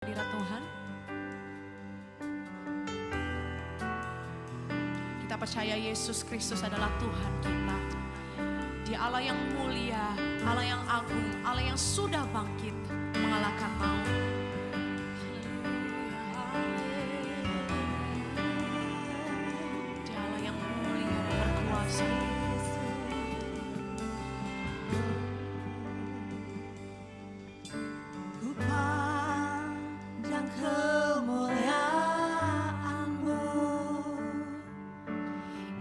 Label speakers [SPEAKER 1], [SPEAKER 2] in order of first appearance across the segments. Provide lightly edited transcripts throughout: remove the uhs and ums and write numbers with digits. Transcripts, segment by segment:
[SPEAKER 1] Hadirat Tuhan, kita percaya Yesus Kristus adalah Tuhan kita. Dia Allah yang mulia, Allah yang agung, Allah yang sudah bangkit mengalahkan maut. Dia Allah yang mulia dan berkuasa.
[SPEAKER 2] Kemuliaan-Mu,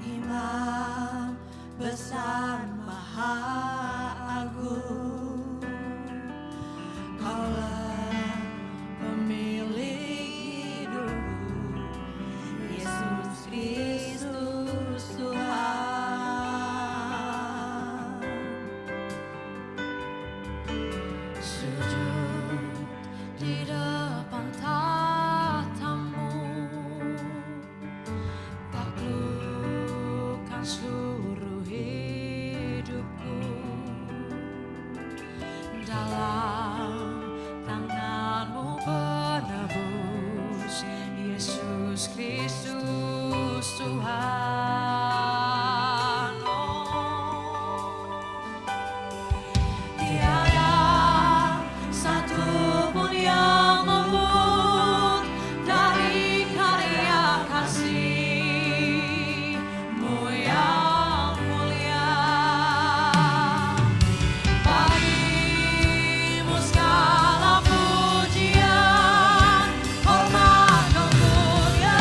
[SPEAKER 2] Imam besar maha agung, Kaulah pemilik hidup, Yesus Kristus Tuhan. Sujud di depan tatamu, taklukkan seluruh hidupku, dalam tangan-Mu penebus, Yesus Kristus Tuhan. Tiada satu pun yang luput dari karya kasih-Mu yang mulia. Bagi-Mu segala pujian, hormat, kemuliaan.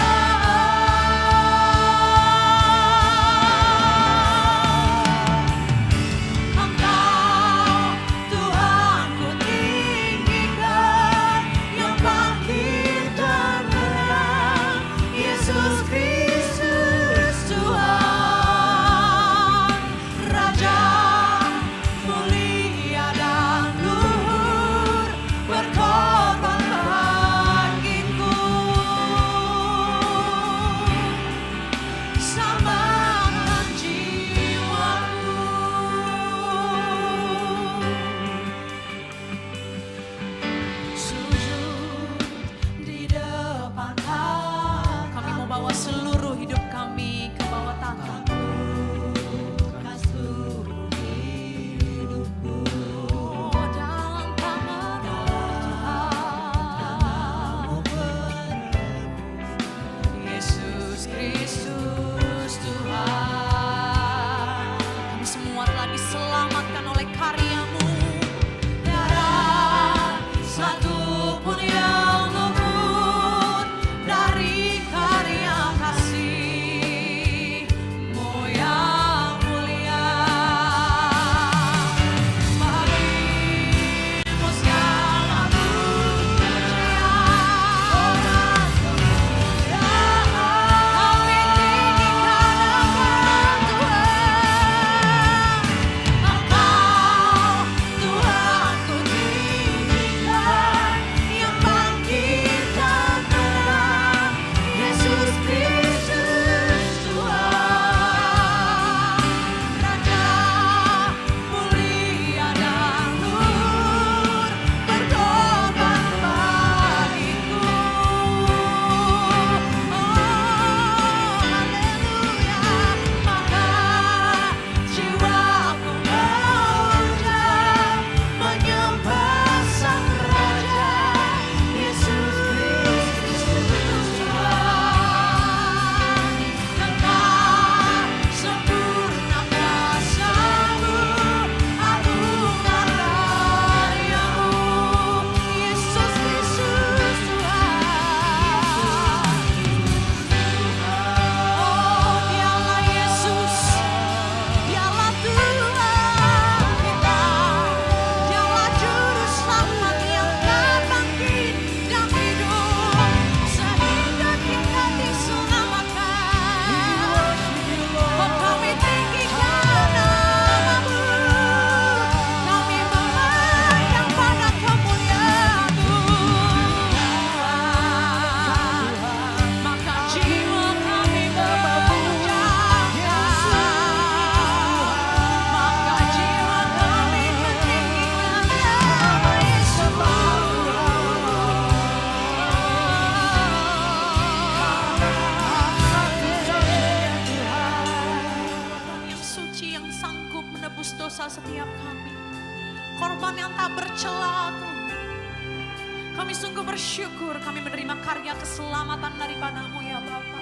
[SPEAKER 1] sungguh bersyukur kami menerima karya keselamatan daripada-Mu ya Bapa.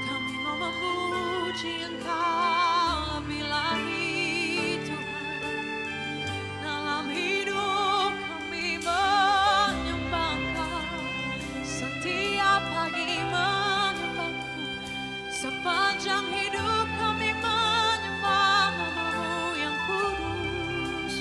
[SPEAKER 1] Kami mau memuji Engkau lebih lagi Tuhan. Dalam hidup kami menyembah Engkau, setiap pagi menyembah-Mu, sepanjang hidup kami menyembah nama-Mu yang kudus.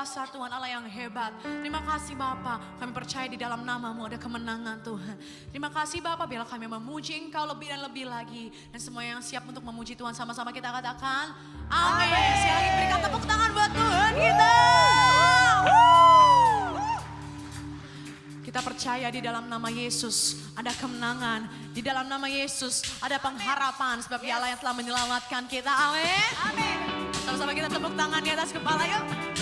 [SPEAKER 1] kuasa Tuhan, Allah yang hebat. Terima kasih Bapa, kami percaya di dalam nama-Mu ada kemenangan Tuhan. Terima kasih Bapa, biarlah kami memuji Engkau lebih dan lebih lagi. Dan semua yang siap untuk memuji Tuhan sama-sama kita katakan amin. Sekali lagi berikan tepuk tangan buat Tuhan kita. Kita percaya di dalam nama Yesus ada kemenangan. Di dalam nama Yesus ada pengharapan. Sebab Dia Allah yang telah menyelamatkan kita. Amin. Amin. Sama-sama kita tepuk tangan di atas kepala yuk.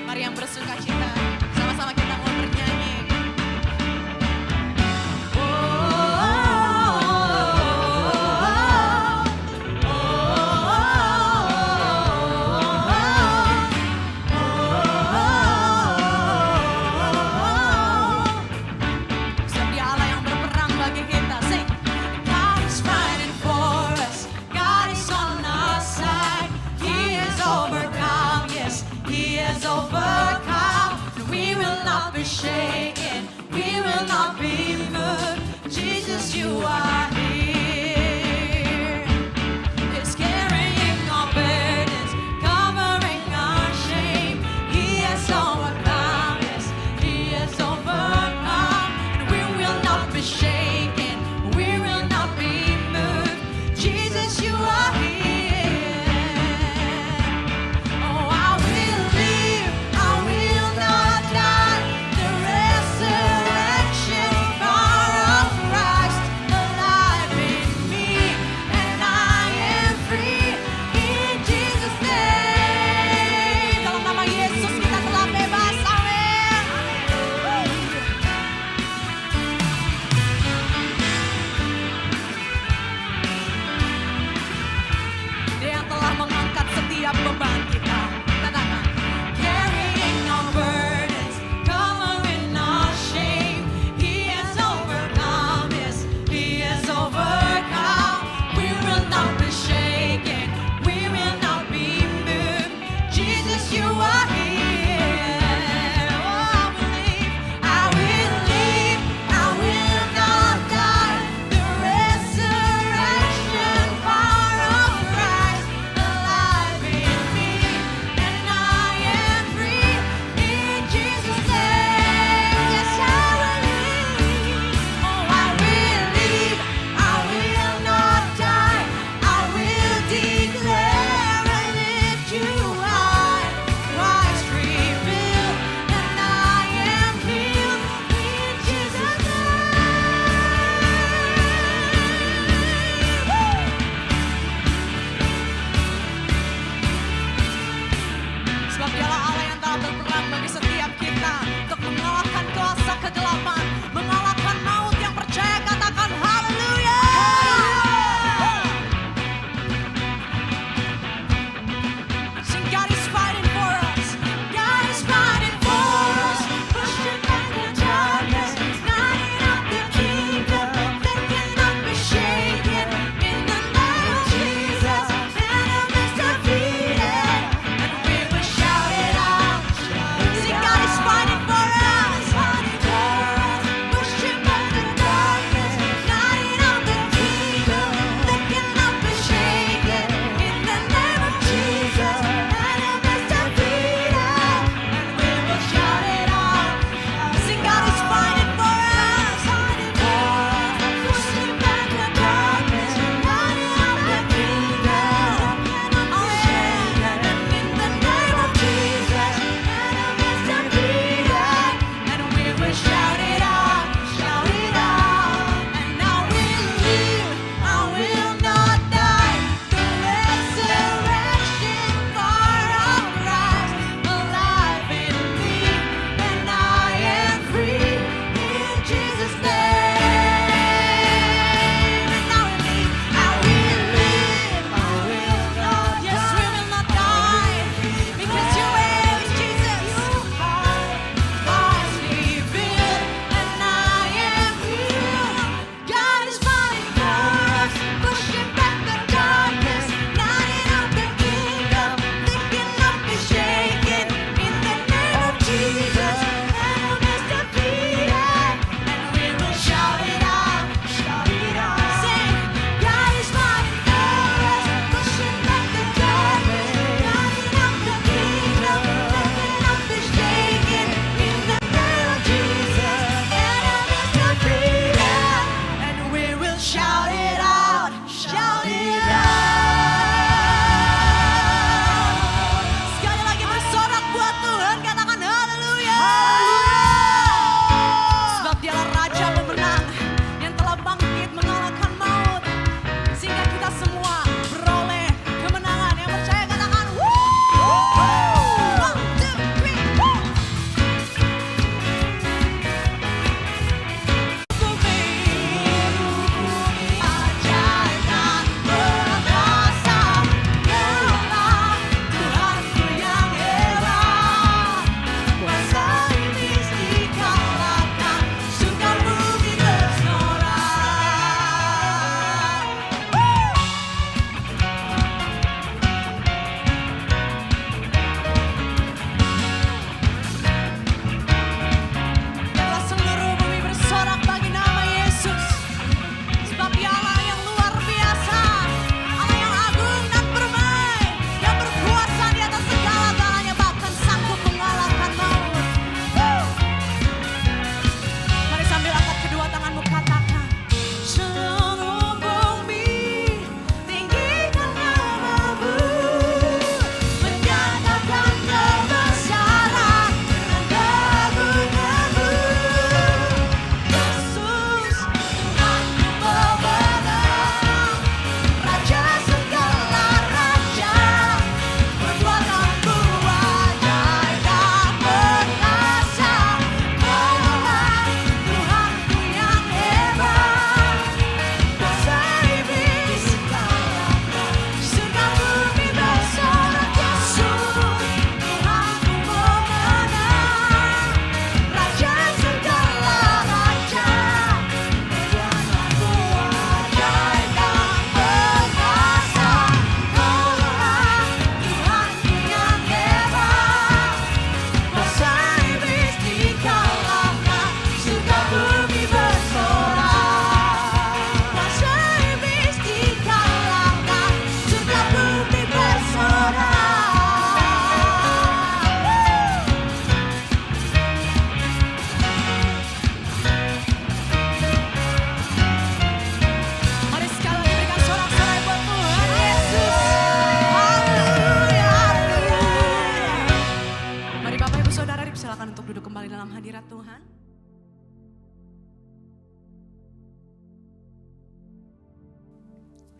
[SPEAKER 1] Mari yang bersuka cita. Sama-sama kita mau bernyanyi.
[SPEAKER 2] Shaken, we will not be moved. Jesus, you are here. He's carrying our burdens, covering our shame. He has overcome, yes, He has overcome. And we will not be shaken, we will not be moved. Jesus, you are here. Oh, I will live, I will not die. Resurrection power of Christ alive in me, and I am free in Jesus' name. Dalam nama Yesus kita telah bebas, amin.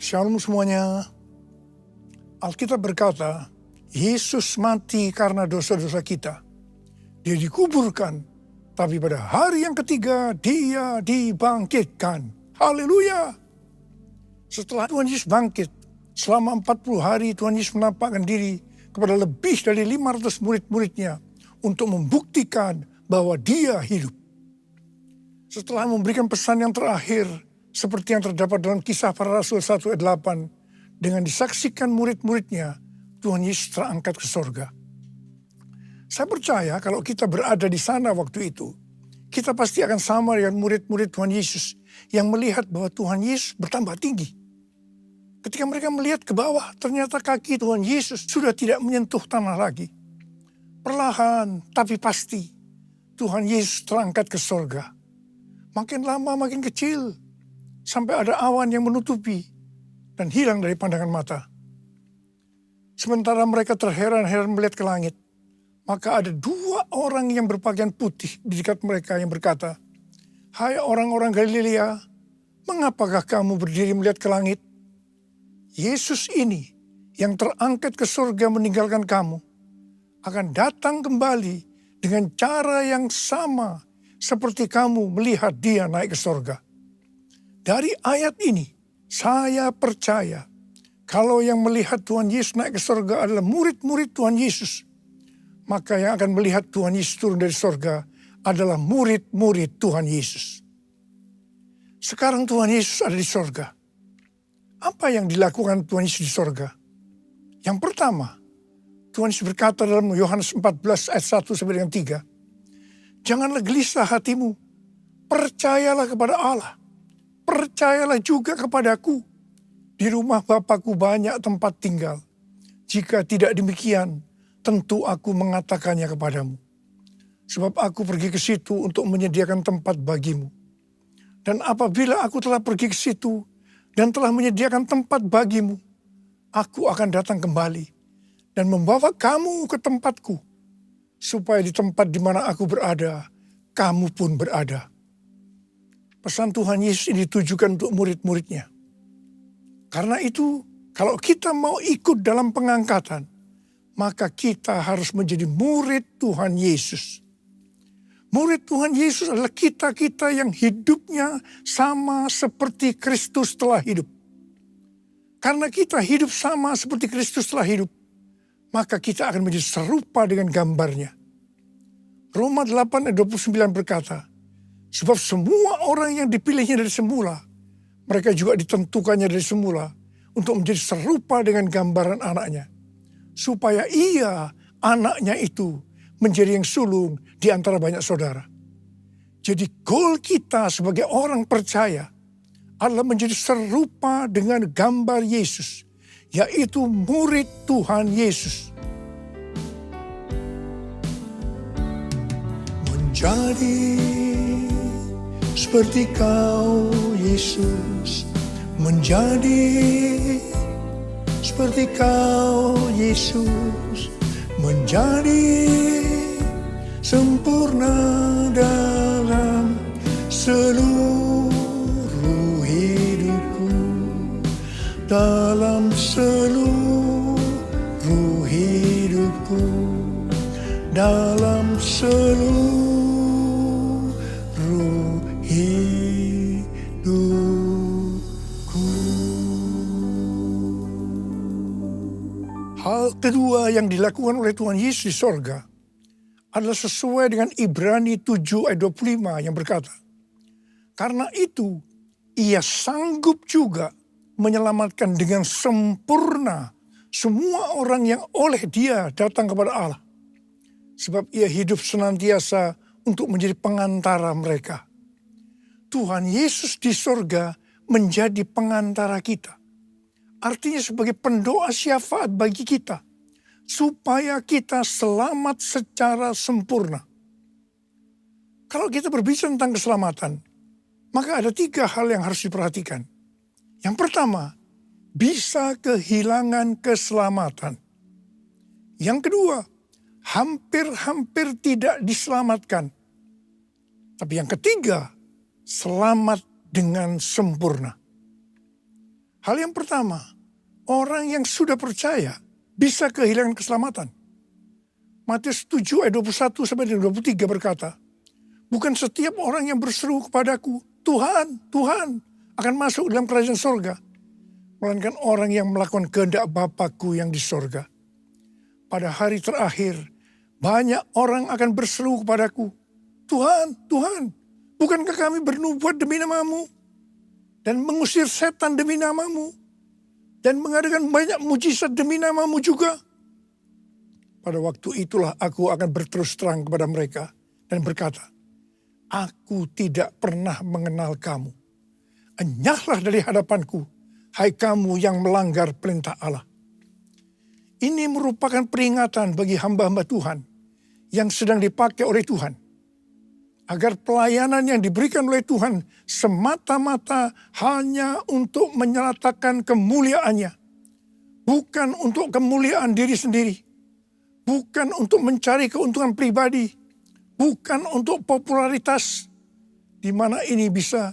[SPEAKER 3] Shalom semuanya. Alkitab berkata, Yesus mati karena dosa-dosa kita. Dia dikuburkan, tapi pada hari yang ketiga dia dibangkitkan. Haleluya. Setelah Tuhan Yesus bangkit, selama 40 hari Tuhan Yesus menampakkan diri kepada lebih dari 500 murid-muridnya untuk membuktikan bahwa dia hidup. Setelah memberikan pesan yang terakhir, seperti yang terdapat dalam Kisah Para Rasul 1 ayat 8, dengan disaksikan murid-muridnya, Tuhan Yesus terangkat ke sorga. Saya percaya kalau kita berada di sana waktu itu, kita pasti akan sama dengan murid-murid Tuhan Yesus yang melihat bahwa Tuhan Yesus bertambah tinggi. Ketika mereka melihat ke bawah, ternyata kaki Tuhan Yesus sudah tidak menyentuh tanah lagi. Perlahan tapi pasti, Tuhan Yesus terangkat ke sorga. Makin lama makin kecil, sampai ada awan yang menutupi dan hilang dari pandangan mata. Sementara mereka terheran-heran melihat ke langit, maka ada 2 orang yang berpakaian putih di dekat mereka yang berkata, "Hai orang-orang Galilea, mengapakah kamu berdiri melihat ke langit? Yesus ini yang terangkat ke surga meninggalkan kamu, akan datang kembali dengan cara yang sama seperti kamu melihat dia naik ke surga." Dari ayat ini, saya percaya kalau yang melihat Tuhan Yesus naik ke surga adalah murid-murid Tuhan Yesus, maka yang akan melihat Tuhan Yesus turun dari surga adalah murid-murid Tuhan Yesus. Sekarang Tuhan Yesus ada di surga. Apa yang dilakukan Tuhan Yesus di surga? Yang pertama, Tuhan Yesus berkata dalam Yohanes 14 ayat 1 sampai dengan 3, "Janganlah gelisah hatimu, percayalah kepada Allah, percayalah juga kepadaku. Di rumah Bapa-Ku banyak tempat tinggal. Jika tidak demikian, tentu aku mengatakannya kepadamu. Sebab aku pergi ke situ untuk menyediakan tempat bagimu. Dan apabila aku telah pergi ke situ dan telah menyediakan tempat bagimu, aku akan datang kembali dan membawa kamu ke tempatku, supaya di tempat di mana aku berada, kamu pun berada." Pesan Tuhan Yesus ini ditujukan untuk murid-muridnya. Karena itu, kalau kita mau ikut dalam pengangkatan, maka kita harus menjadi murid Tuhan Yesus. Murid Tuhan Yesus adalah kita-kita yang hidupnya sama seperti Kristus telah hidup. Karena kita hidup sama seperti Kristus telah hidup, maka kita akan menjadi serupa dengan gambarnya. Roma 8 ayat 29 berkata, "Sebab semua orang yang dipilihnya dari semula, mereka juga ditentukannya dari semula untuk menjadi serupa dengan gambaran anaknya, supaya ia, anaknya itu, menjadi yang sulung di antara banyak saudara." Jadi goal kita sebagai orang percaya adalah menjadi serupa dengan gambar Yesus, yaitu murid Tuhan Yesus. Menjadi seperti Kau, Yesus, menjadi seperti Kau, Yesus, menjadi sempurna dalam seluruh hidupku, dalam seluruh hidupku, dalam seluruh hidupku. Hal kedua yang dilakukan oleh Tuhan Yesus di sorga adalah sesuai dengan Ibrani 7 ayat 25 yang berkata, "Karena itu ia sanggup juga menyelamatkan dengan sempurna semua orang yang oleh dia datang kepada Allah. Sebab ia hidup senantiasa untuk menjadi pengantara mereka." Tuhan Yesus di sorga menjadi pengantara kita. Artinya sebagai pendoa syafaat bagi kita, supaya kita selamat secara sempurna. Kalau kita berbicara tentang keselamatan, maka ada 3 hal yang harus diperhatikan. Yang pertama, bisa kehilangan keselamatan. Yang kedua, hampir-hampir tidak diselamatkan. Tapi yang ketiga, selamat dengan sempurna. Hal yang pertama, orang yang sudah percaya bisa kehilangan keselamatan. Matius 7 ayat 21 sampai 23 berkata, bukan setiap orang yang berseru kepadaku, Tuhan, Tuhan, akan masuk dalam kerajaan sorga. Melainkan orang yang melakukan kehendak Bapakku yang di sorga. Pada hari terakhir, banyak orang akan berseru kepadaku, Tuhan, Tuhan, bukankah kami bernubuat demi namamu? Dan mengusir setan demi namamu? Dan mengadakan banyak mujizat demi namamu juga? Pada waktu itulah aku akan berterus terang kepada mereka dan berkata, aku tidak pernah mengenal kamu. Enyahlah dari hadapanku, hai kamu yang melanggar perintah Allah. Ini merupakan peringatan bagi hamba-hamba Tuhan yang sedang dipakai oleh Tuhan. Agar pelayanan yang diberikan oleh Tuhan semata-mata hanya untuk menyatakan kemuliaannya. Bukan untuk kemuliaan diri sendiri. Bukan untuk mencari keuntungan pribadi. Bukan untuk popularitas. Di mana ini bisa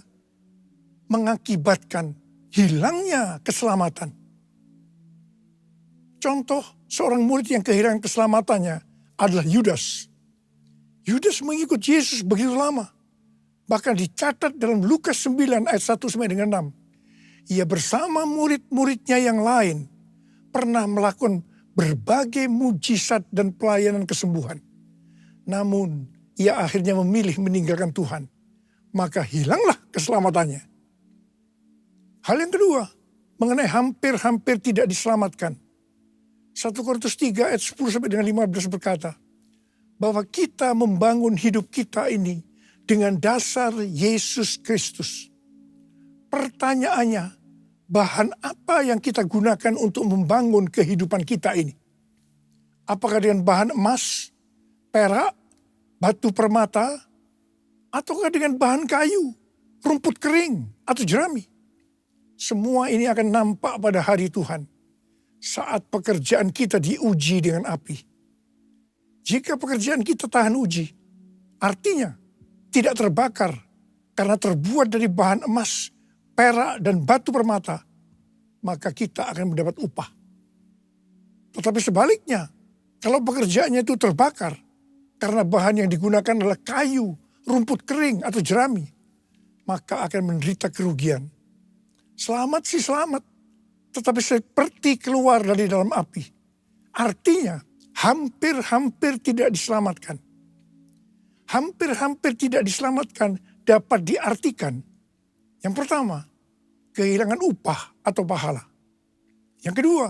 [SPEAKER 3] mengakibatkan hilangnya keselamatan. Contoh seorang murid yang kehilangan keselamatannya adalah Yudas. Yudas mengikut Yesus begitu lama. Bahkan dicatat dalam Lukas 9 ayat 1 sampai dengan 6. Ia bersama murid-muridnya yang lain pernah melakukan berbagai mujizat dan pelayanan kesembuhan. Namun ia akhirnya memilih meninggalkan Tuhan. Maka hilanglah keselamatannya. Hal yang kedua, mengenai hampir-hampir tidak diselamatkan. 1 Korintus 3 ayat 10 sampai dengan 15 berkata, bahwa kita membangun hidup kita ini dengan dasar Yesus Kristus. Pertanyaannya, bahan apa yang kita gunakan untuk membangun kehidupan kita ini? Apakah dengan bahan emas, perak, batu permata, ataukah dengan bahan kayu, rumput kering, atau jerami? Semua ini akan nampak pada hari Tuhan saat pekerjaan kita diuji dengan api. Jika pekerjaan kita tahan uji, artinya tidak terbakar karena terbuat dari bahan emas, perak, dan batu permata, maka kita akan mendapat upah. Tetapi sebaliknya, kalau pekerjaannya itu terbakar karena bahan yang digunakan adalah kayu, rumput kering, atau jerami, maka akan menderita kerugian. Selamat sih selamat, tetapi seperti keluar dari dalam api. Artinya, hampir-hampir tidak diselamatkan. Hampir-hampir tidak diselamatkan dapat diartikan. Yang pertama, kehilangan upah atau pahala. Yang kedua,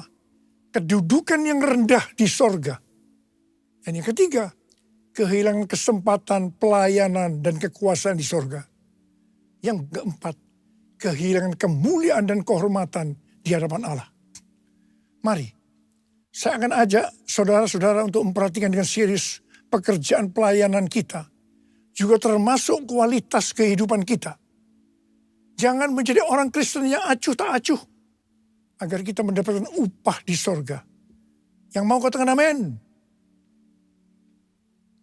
[SPEAKER 3] kedudukan yang rendah di sorga. Dan yang ketiga, kehilangan kesempatan pelayanan dan kekuasaan di sorga. Yang keempat, kehilangan kemuliaan dan kehormatan di hadapan Allah. Mari, saya akan ajak saudara-saudara untuk memperhatikan dengan serius pekerjaan pelayanan kita. Juga termasuk kualitas kehidupan kita. Jangan menjadi orang Kristen yang acuh tak acuh. Agar kita mendapatkan upah di sorga. Yang mau katakan amin.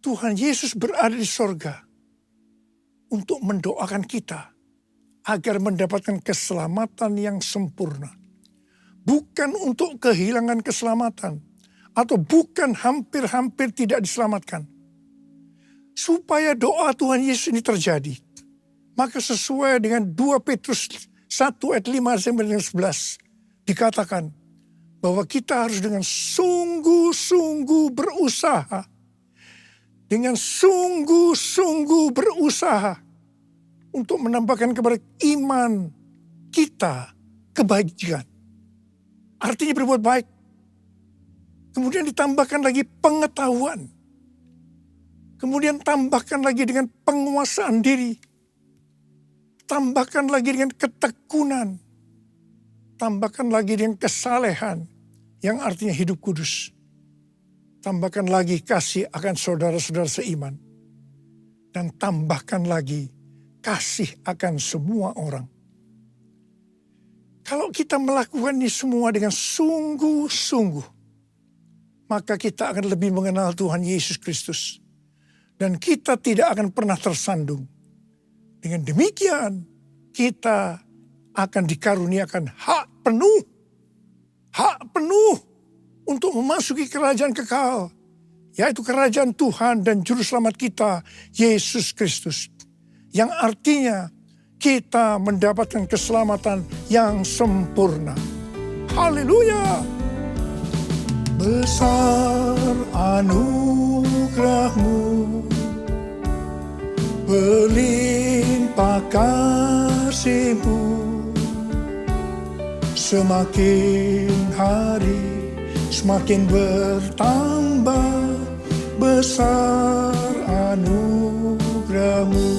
[SPEAKER 3] Tuhan Yesus berada di sorga. Untuk mendoakan kita. Agar mendapatkan keselamatan yang sempurna. Bukan untuk kehilangan keselamatan. Atau bukan hampir-hampir tidak diselamatkan. Supaya doa Tuhan Yesus ini terjadi. Maka sesuai dengan 2 Petrus 1 ayat 5 sampai 11. Dikatakan bahwa kita harus dengan sungguh-sungguh berusaha. Dengan sungguh-sungguh berusaha. Untuk menambahkan kepada iman kita kebaikan. Artinya berbuat baik. Kemudian ditambahkan lagi pengetahuan. Kemudian tambahkan lagi dengan penguasaan diri. Tambahkan lagi dengan ketekunan. Tambahkan lagi dengan kesalehan. Yang artinya hidup kudus. Tambahkan lagi kasih akan saudara-saudara seiman. Dan tambahkan lagi kasih akan semua orang. Kalau kita melakukan ini semua dengan sungguh-sungguh, maka kita akan lebih mengenal Tuhan Yesus Kristus. Dan kita tidak akan pernah tersandung. Dengan demikian, kita akan dikaruniakan hak penuh untuk memasuki kerajaan kekal, yaitu kerajaan Tuhan dan Juru Selamat kita, Yesus Kristus. Yang artinya kita mendapatkan keselamatan yang sempurna. Haleluya! Besar anugerah-Mu, berlimpah kasih-Mu, semakin hari semakin bertambah. Besar anugerah-Mu,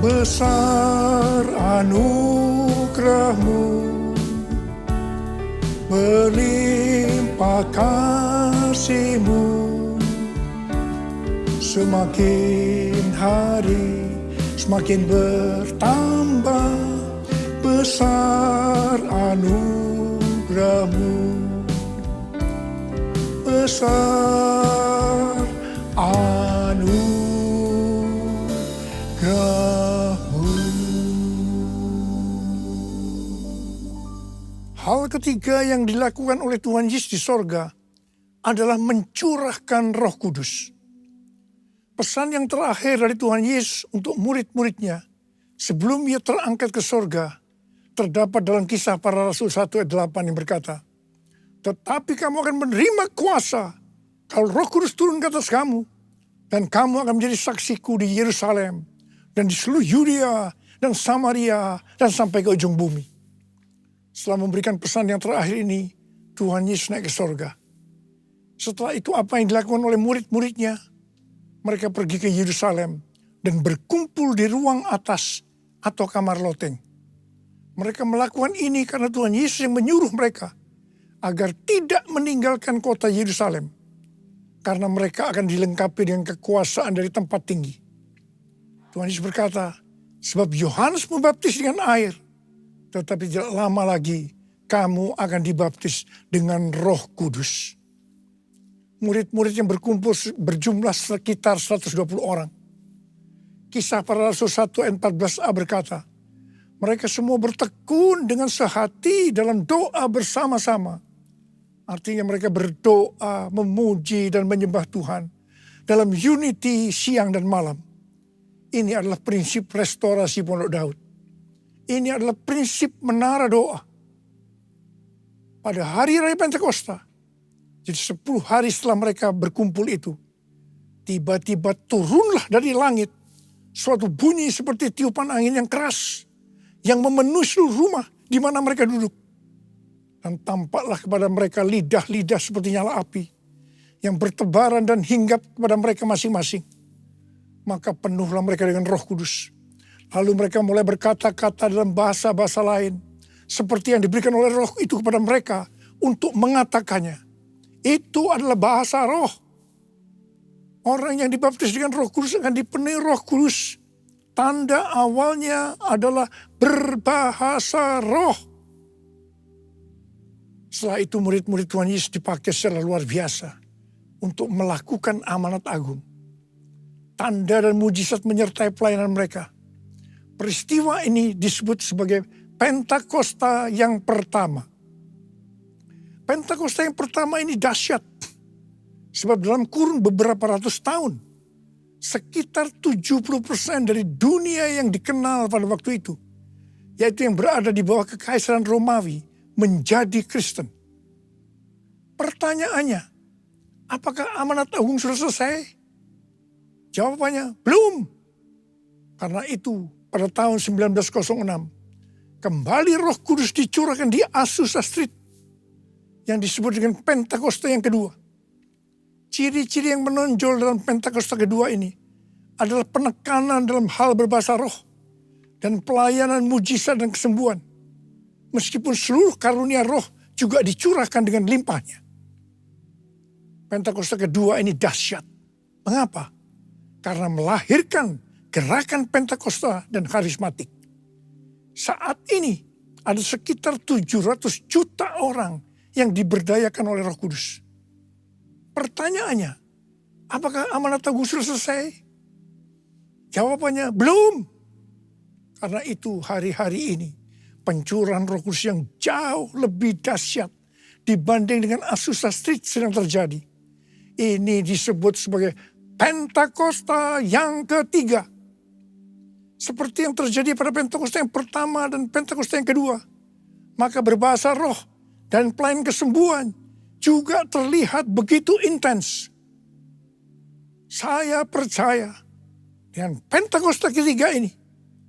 [SPEAKER 3] besar anugerah-Mu, berlimpah kasih-Mu, semakin hari semakin bertambah. Besar anugerah-Mu, besar anugerah-Mu. Hal ketiga yang dilakukan oleh Tuhan Yesus di sorga adalah mencurahkan Roh Kudus. Pesan yang terakhir dari Tuhan Yesus untuk murid-muridnya sebelum ia terangkat ke sorga terdapat dalam Kisah Para Rasul 1 ayat 8 yang berkata, tetapi kamu akan menerima kuasa kalau Roh Kudus turun ke atas kamu, dan kamu akan menjadi saksiku di Yerusalem dan di seluruh Yudea dan Samaria dan sampai ke ujung bumi. Setelah memberikan pesan yang terakhir ini, Tuhan Yesus naik ke sorga. Setelah itu apa yang dilakukan oleh murid-muridnya? Mereka pergi ke Yerusalem dan berkumpul di ruang atas atau kamar loteng. Mereka melakukan ini karena Tuhan Yesus yang menyuruh mereka agar tidak meninggalkan kota Yerusalem, karena mereka akan dilengkapi dengan kekuasaan dari tempat tinggi. Tuhan Yesus berkata, sebab Yohanes membaptis dengan air, tetapi tidak lama lagi kamu akan dibaptis dengan Roh Kudus. Murid-murid yang berkumpul berjumlah sekitar 120 orang. Kisah Para Rasul 1 ayat 14a berkata, mereka semua bertekun dengan sehati dalam doa bersama-sama. Artinya mereka berdoa, memuji dan menyembah Tuhan dalam unity siang dan malam. Ini adalah prinsip restorasi Pondok Daud. Ini adalah prinsip menara doa. Pada hari Raya Pentakosta, jadi 10 hari setelah mereka berkumpul itu, tiba-tiba turunlah dari langit suatu bunyi seperti tiupan angin yang keras, yang memenuhi seluruh rumah di mana mereka duduk. Dan tampaklah kepada mereka lidah-lidah seperti nyala api, yang bertebaran dan hinggap kepada mereka masing-masing. Maka penuhlah mereka dengan Roh Kudus. Lalu mereka mulai berkata-kata dalam bahasa-bahasa lain, seperti yang diberikan oleh Roh itu kepada mereka untuk mengatakannya. Itu adalah bahasa roh. Orang yang dibaptis dengan Roh Kudus akan dipenuhi Roh Kudus. Tanda awalnya adalah berbahasa roh. Setelah itu murid-murid Tuhan Yesus dipakai secara luar biasa untuk melakukan amanat agung. Tanda dan mujizat menyertai pelayanan mereka. Peristiwa ini disebut sebagai Pentakosta yang pertama. Pentakosta yang pertama ini dahsyat. Sebab dalam kurun beberapa ratus tahun, sekitar 70% dari dunia yang dikenal pada waktu itu, yaitu yang berada di bawah kekaisaran Romawi, menjadi Kristen. Pertanyaannya, apakah amanat agung sudah selesai? Jawabannya, belum. Karena itu, pada tahun 1906, kembali Roh Kudus dicurahkan di Azusa Street, yang disebut dengan Pentakosta yang kedua. Ciri-ciri yang menonjol dalam Pentakosta kedua ini adalah penekanan dalam hal berbahasa roh dan pelayanan mujizat dan kesembuhan. Meskipun seluruh karunia roh juga dicurahkan dengan limpahnya. Pentakosta kedua ini dahsyat. Mengapa? Karena melahirkan gerakan Pentakosta dan karismatik. Saat ini ada sekitar 700 juta orang yang diberdayakan oleh Roh Kudus. Pertanyaannya, apakah amanat agung sudah selesai? Jawabannya, belum. Karena itu hari-hari ini pencurahan Roh Kudus yang jauh lebih dahsyat dibanding dengan Azusa Street sedang terjadi. Ini disebut sebagai Pentakosta yang ketiga. Seperti yang terjadi pada Pentakosta yang pertama dan Pentakosta yang kedua. Maka berbahasa roh dan pelayanan kesembuhan juga terlihat begitu intens. Saya percaya dengan Pentakosta ketiga ini,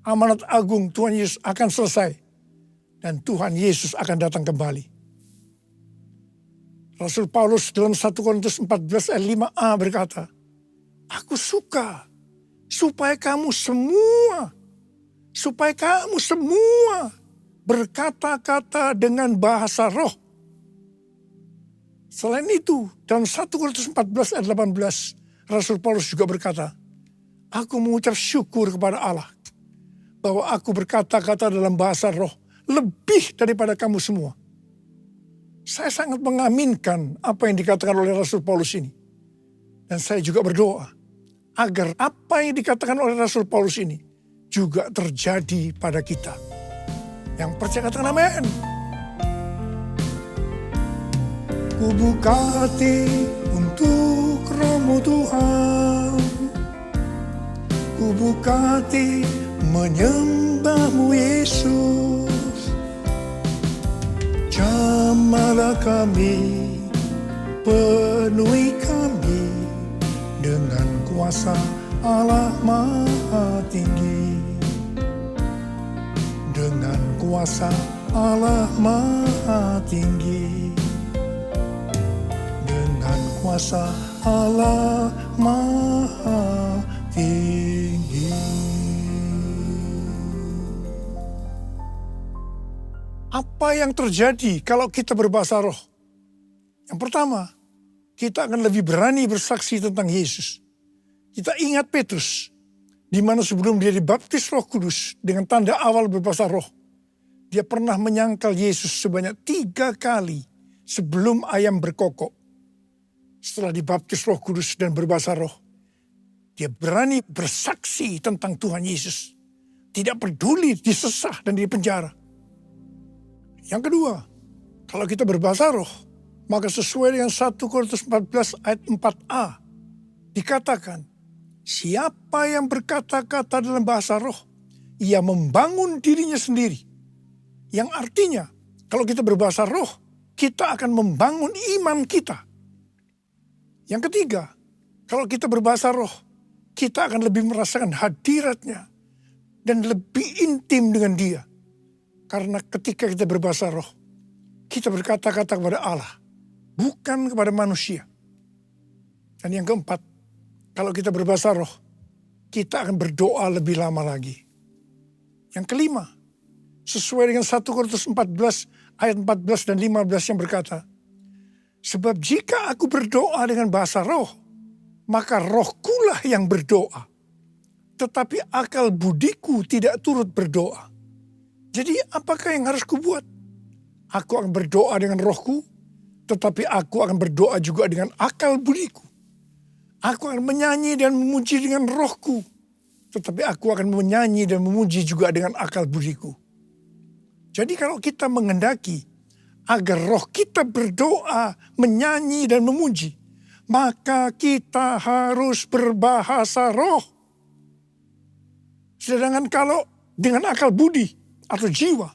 [SPEAKER 3] amanat agung Tuhan Yesus akan selesai. Dan Tuhan Yesus akan datang kembali. Rasul Paulus dalam 1 Korintus 14 ayat 5a berkata, aku suka supaya kamu semua berkata-kata dengan bahasa roh. Selain itu, dalam 1 Korintus 14 ayat 18, Rasul Paulus juga berkata, aku mengucap syukur kepada Allah bahwa aku berkata-kata dalam bahasa roh lebih daripada kamu semua. Saya sangat mengaminkan apa yang dikatakan oleh Rasul Paulus ini. Dan saya juga berdoa agar apa yang dikatakan oleh Rasul Paulus ini juga terjadi pada kita. Yang percaya katakan amin. Ku buka hati untuk Roh-Mu Tuhan. Ku buka hati menyembah-Mu Yesus. Jamalah kami, penuhi kami dengan kuasa Allah Maha Tinggi. Dengan kuasa Allah Maha Tinggi. Dengan kuasa Allah Maha Tinggi. Apa yang terjadi kalau kita berbahasa roh? Yang pertama, kita akan lebih berani bersaksi tentang Yesus. Kita ingat Petrus, di mana sebelum dia dibaptis Roh Kudus dengan tanda awal berbahasa roh, dia pernah menyangkal Yesus sebanyak 3 kali sebelum ayam berkokok. Setelah dibaptis Roh Kudus dan berbahasa roh, dia berani bersaksi tentang Tuhan Yesus. Tidak peduli disesah dan dipenjara. Yang kedua, kalau kita berbahasa roh, maka sesuai dengan 1 Korintus 14 ayat 4a, dikatakan, siapa yang berkata-kata dalam bahasa roh, ia membangun dirinya sendiri. Yang artinya, kalau kita berbahasa roh, kita akan membangun iman kita. Yang ketiga, kalau kita berbahasa roh, kita akan lebih merasakan hadiratnya dan lebih intim dengan dia. Karena ketika kita berbahasa roh, kita berkata-kata kepada Allah, bukan kepada manusia. Dan yang keempat, kalau kita berbahasa roh, kita akan berdoa lebih lama lagi. Yang kelima, sesuai dengan 1 Korintus 14 ayat 14 dan 15 yang berkata, sebab jika aku berdoa dengan bahasa roh, maka rohkulah yang berdoa. Tetapi akal budiku tidak turut berdoa. Jadi apakah yang harus kubuat? Aku akan berdoa dengan rohku, tetapi aku akan berdoa juga dengan akal budiku. Aku akan menyanyi dan memuji dengan rohku, tetapi aku akan menyanyi dan memuji juga dengan akal budiku. Jadi kalau kita menghendaki agar roh kita berdoa, menyanyi dan memuji, maka kita harus berbahasa roh. Sedangkan kalau dengan akal budi atau jiwa,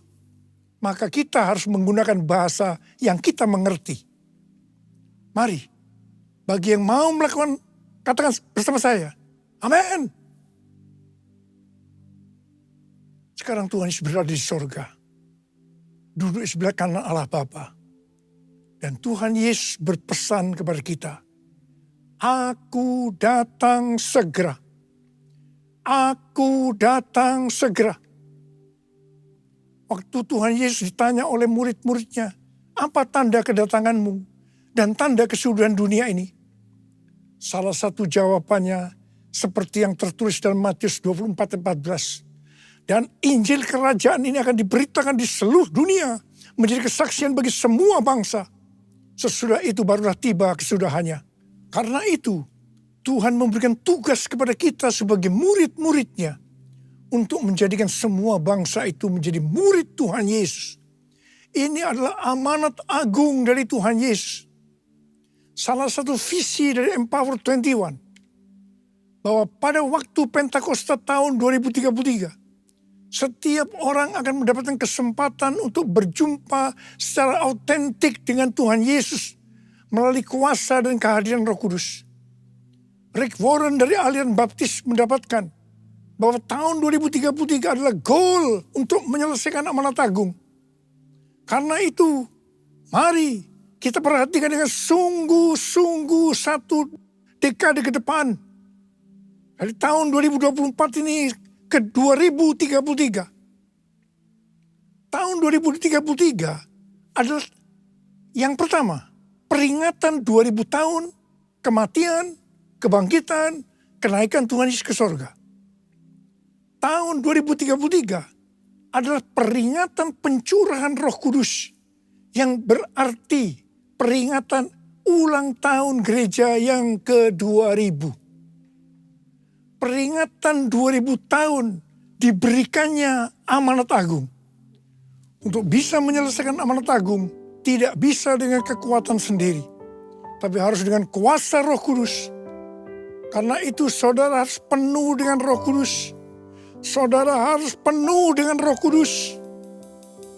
[SPEAKER 3] maka kita harus menggunakan bahasa yang kita mengerti. Mari, bagi yang mau melakukan, katakan bersama saya, amin. Sekarang Tuhan Yesus berada di sorga, duduk di sebelah kanan Allah Bapa. Dan Tuhan Yesus berpesan kepada kita, aku datang segera. Aku datang segera. Waktu Tuhan Yesus ditanya oleh murid-muridnya, apa tanda kedatanganmu dan tanda kesudahan dunia ini? Salah satu jawabannya seperti yang tertulis dalam Matius 24:14. Dan Injil kerajaan ini akan diberitakan di seluruh dunia, menjadi kesaksian bagi semua bangsa. Sesudah itu barulah tiba kesudahannya. Karena itu, Tuhan memberikan tugas kepada kita sebagai murid-muridnya untuk menjadikan semua bangsa itu menjadi murid Tuhan Yesus. Ini adalah amanat agung dari Tuhan Yesus. Salah satu visi dari Empower 21. Bahwa pada waktu Pentakosta tahun 2033. Setiap orang akan mendapatkan kesempatan untuk berjumpa secara autentik dengan Tuhan Yesus. Melalui kuasa dan kehadiran Roh Kudus. Rick Warren dari aliran baptis mendapatkan bahwa tahun 2033 adalah goal untuk menyelesaikan amanat agung. Karena itu, mari kita perhatikan dengan sungguh-sungguh satu dekade ke depan. Dari tahun 2024 ini ke 2033. Tahun 2033 adalah yang pertama, peringatan 2000 tahun kematian, kebangkitan, kenaikan Tuhan Yesus ke sorga. Tahun 2033 adalah peringatan pencurahan Roh Kudus yang berarti peringatan ulang tahun gereja yang ke-2000. Peringatan 2000 tahun diberikannya amanat agung. Untuk bisa menyelesaikan amanat agung tidak bisa dengan kekuatan sendiri, tapi harus dengan kuasa Roh Kudus. Karena itu saudara harus penuh dengan Roh Kudus. Saudara harus penuh dengan Roh Kudus.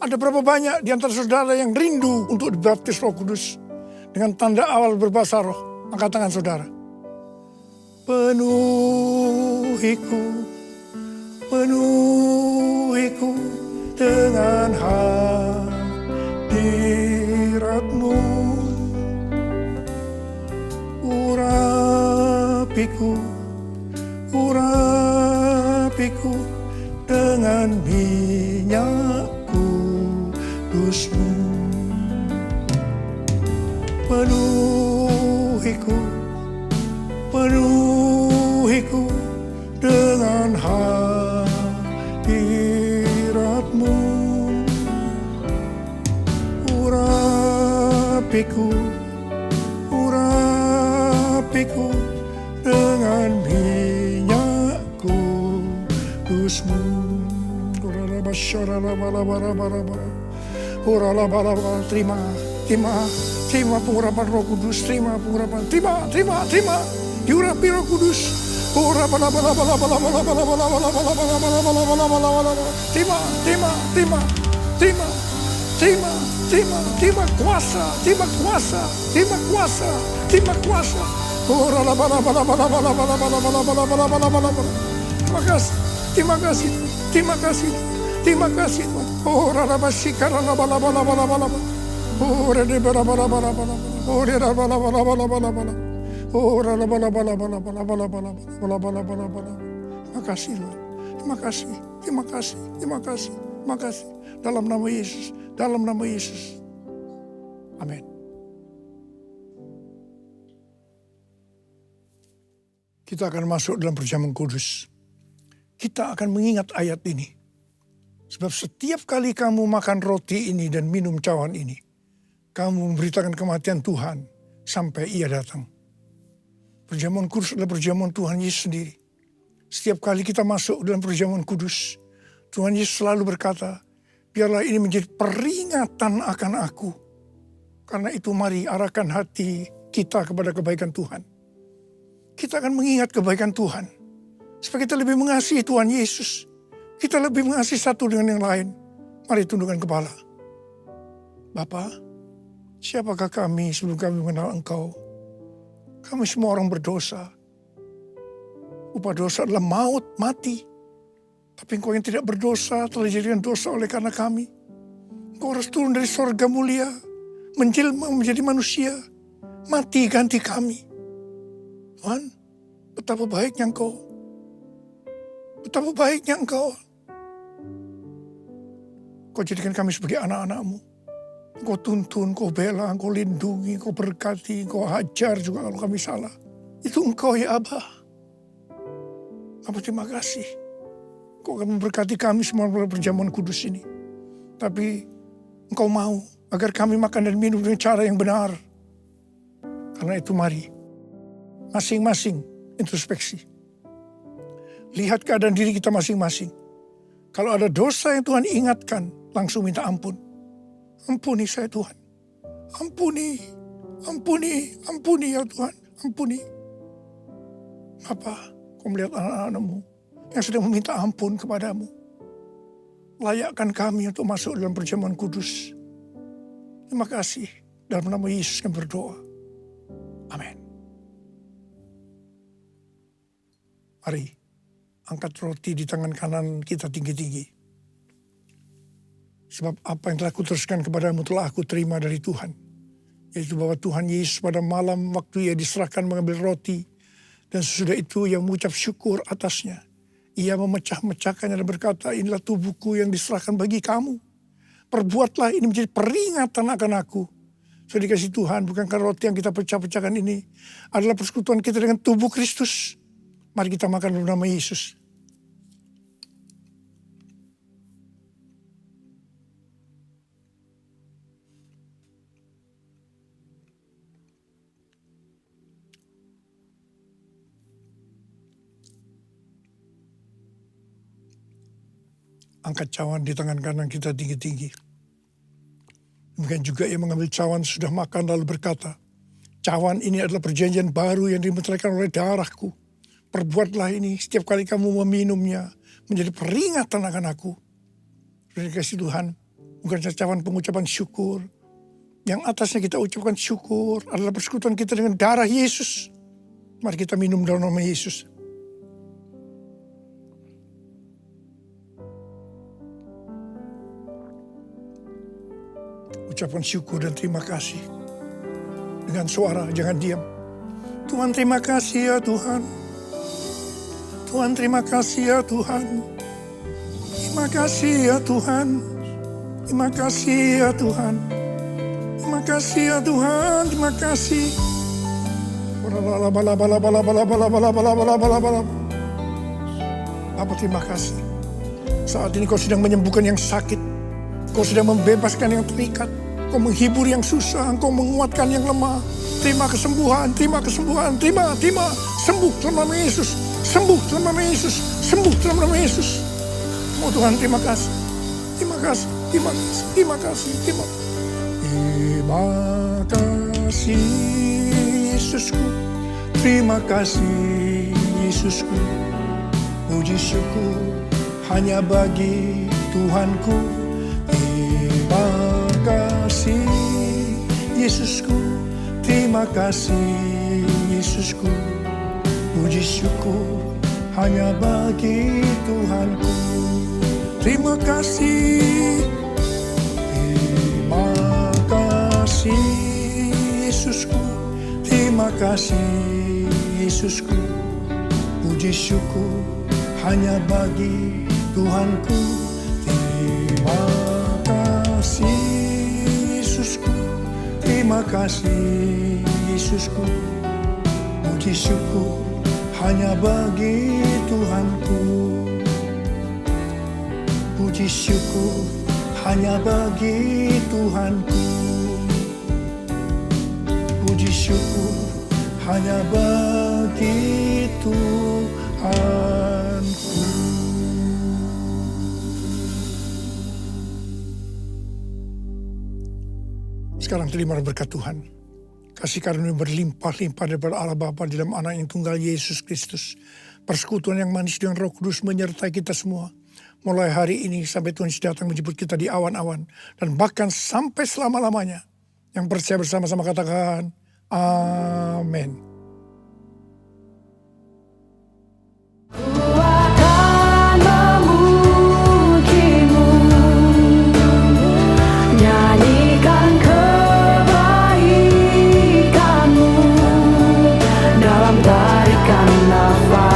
[SPEAKER 3] Ada berapa banyak di antara saudara yang rindu untuk dibaptis Roh Kudus dengan tanda awal berbahasa roh? Angkat tangan saudara. Penuhiku, penuhiku dengan hadirat-Mu. Urapiku, urapiku dengan minyak kudus-Mu. Penuhiku, penuhiku dengan hadirat-Mu. Urapiku, urapiku dengan minyak kudus-Mu. Terima, terima pengurapan Roh Kudus, terima pengurapan, terima, diurapi Roh Kudus. Terima kuasa, terima kuasa, terima kuasa, terima kuasa. Terima kasih, terima kasih, terima kasih, terima kasih. Terima kasih, terima kasih, terima kasih, terima kasih, terima kasih. Dalam nama Yesus, dalam nama Yesus. Amin. Kita akan masuk dalam perjamuan kudus. Kita akan mengingat ayat ini. Sebab setiap kali kamu makan roti ini dan minum cawan ini, kamu memberitakan kematian Tuhan sampai Ia datang. Perjamuan kudus adalah perjamuan Tuhan Yesus sendiri. Setiap kali kita masuk dalam perjamuan kudus, Tuhan Yesus selalu berkata, biarlah ini menjadi peringatan akan aku. Karena itu mari arahkan hati kita kepada kebaikan Tuhan. Kita akan mengingat kebaikan Tuhan. Supaya kita lebih mengasihi Tuhan Yesus. Kita lebih mengasihi satu dengan yang lain. Mari tundukkan kepala. Bapa, siapakah kami sebelum kami mengenal Engkau? Kami semua orang berdosa. Upah dosa adalah maut, mati. Tapi Engkau yang tidak berdosa telah dijadikan dosa oleh karena kami. Engkau harus turun dari sorga mulia, menjelma menjadi manusia, mati ganti kami. Tuhan, betapa baiknya Engkau. Betapa baiknya Engkau. Kau jadikan kami sebagai anak-anak-Mu. Engkau tuntun, Engkau bela, Engkau lindungi, Engkau berkati, Engkau hajar juga kalau kami salah. Itu Engkau ya Abah. Abah terima kasih. Engkau akan memberkati kami semua dalam perjamuan kudus ini. Tapi Engkau mau agar kami makan dan minum dengan cara yang benar. Karena itu mari, masing-masing introspeksi. Lihat keadaan diri kita masing-masing. Kalau ada dosa yang Tuhan ingatkan, langsung minta ampun. Ampuni saya Tuhan. Ampuni, ampuni, ampuni ya Tuhan. Ampuni. Apa kau melihat anak-anakmu yang sedang meminta ampun kepadamu? Layakkan kami untuk masuk dalam perjamuan kudus. Terima kasih. Dalam nama Yesus kami berdoa. Amin. Mari angkat roti di tangan kanan kita tinggi-tinggi. Sebab apa yang telah kuteruskan kepadamu telah aku terima dari Tuhan. Yaitu bahwa Tuhan Yesus pada malam waktu ia diserahkan mengambil roti. Dan sesudah itu ia mengucap syukur atasnya. Ia memecah-mecahkannya dan berkata, inilah tubuhku yang diserahkan bagi kamu. Perbuatlah ini menjadi peringatan akan aku. Sudah dikasih Tuhan, bukankah roti yang kita pecah-pecahkan ini adalah persekutuan kita dengan tubuh Kristus. Mari kita makan dalam nama Yesus. Angkat cawan di tangan kanan kita tinggi-tinggi. Demikian juga ia mengambil cawan sudah makan lalu berkata, cawan ini adalah perjanjian baru yang dimeteraikan oleh darahku. Perbuatlah ini setiap kali kamu meminumnya menjadi peringatan akan aku. Sudah dikasih Tuhan, bukan saja cawan pengucapan syukur. Yang atasnya kita ucapkan syukur adalah persekutuan kita dengan darah Yesus. Mari kita minum dalam nama Yesus. Ucapan syukur dan terima kasih. Dengan suara, jangan diam. Tuhan terima kasih ya Tuhan. Tuhan terima kasih ya Tuhan. Terima kasih ya Tuhan. Terima kasih ya Tuhan. Terima kasih ya Tuhan. Terima kasih. Bapa terima kasih. Saat ini kau sedang menyembuhkan yang sakit. Kau sedang membebaskan yang terikat. Kau menghibur yang susah, Engkau menguatkan yang lemah. Terima kesembuhan, terima kesembuhan, terima. Sembuh dalam nama Yesus, sembuh dalam nama Yesus, sembuh dalam nama Yesus. Oh Tuhan, terima kasih, terima kasih, terima kasih, terima kasih, terima kasih Yesusku, terima kasih Yesusku. Puji syukur hanya bagi Tuhanku. Terima kasih Yesusku, terima kasih Yesusku. Puji syukur hanya bagi Tuhanku. Terima kasih, terima kasih Yesusku, terima kasih Yesusku. Puji syukur hanya bagi Tuhanku. Terima kasih Yesusku, terima kasih Yesusku. Puji syukur hanya bagi Tuhanku. Puji syukur hanya bagi Tuhanku. Puji syukur hanya bagi Tuhanku. Sekarang terima berkat Tuhan. Kasih karunia berlimpah-limpah daripada Allah Bapa di dalam Anak yang tunggal Yesus Kristus. Persekutuan yang manis dengan Roh Kudus menyertai kita semua. Mulai hari ini sampai Tuhan datang menjemput kita di awan-awan. Dan bahkan sampai selama-lamanya. Yang percaya bersama-sama katakan, amin.
[SPEAKER 2] Tarikan nafas